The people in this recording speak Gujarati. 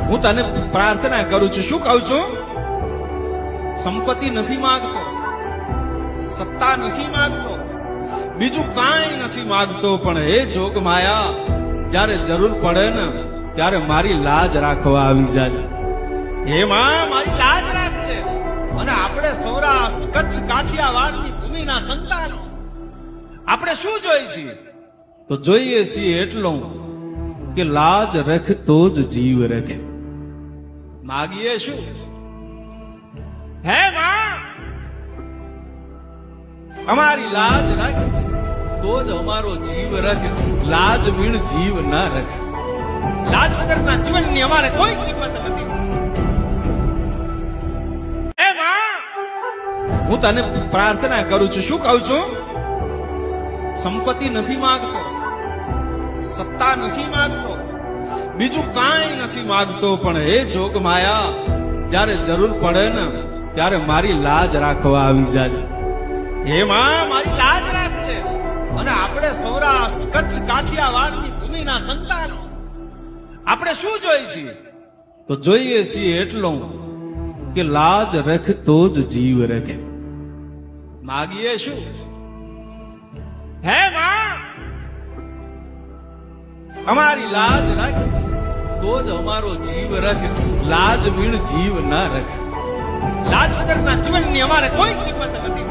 હું તને પ્રાર્થના કરું છું. શું કહું છું? સંપત્તિ નથી માંગતો, સત્તા નથી માંગતો, બીજું કાંઈ નથી માંગતો, પણ હે જોગ માયા, જ્યારે જરૂર પડે ને ત્યારે મારી લાજ રાખવા આવી જાજે. હે માં, મારી લાજ રાખજે. અને આપણે સૌરાષ્ટ્ર, કચ્છ, કાઠિયાવાડની ભૂમિના સંતાનો આપણે શું જોઈએ છીએ? તો જોઈએ છીએ એટલું કે લાજ રખ તો જ જીવ રખ. માગીએ શું? હે માં, અમારી લાજ રાખ તો જ અમારો જીવ રખ. લાજ વીણ જીવ ના રખ. લાજ વગરના જીવનની અમારે કોઈ કિંમત નથી. હે માં, હું તને પ્રાર્થના કરું છું. શું કહું છું? સંપત્તિ નથી માંગતો, સત્તા નથી માંગતો, બીજું કાંઈ નથી માંગતો, પણ હે જોગ માયા, જ્યારે જરૂર પડે ને ત્યારે મારી લાજ રાખવા આવી જાજે. હે માં, મારી લાજ રાખજે. અને આપણે સૌરાષ્ટ્ર, કચ્છ, કાઠિયાવાડની ભૂમિના સંતાનો આપણે શું જોઈએ છીએ? તો જોઈએ છીએ એટલું કે લાજ રખ તો જ જીવ રખ. માગીએ શું? હે માં, અમારી લાજ રાખ તો જ અમારો જીવ રખ. લાજ વીણ જીવ ના રખ. લાજ વગરના જીવનની અમારે કોઈ કિંમત નથી.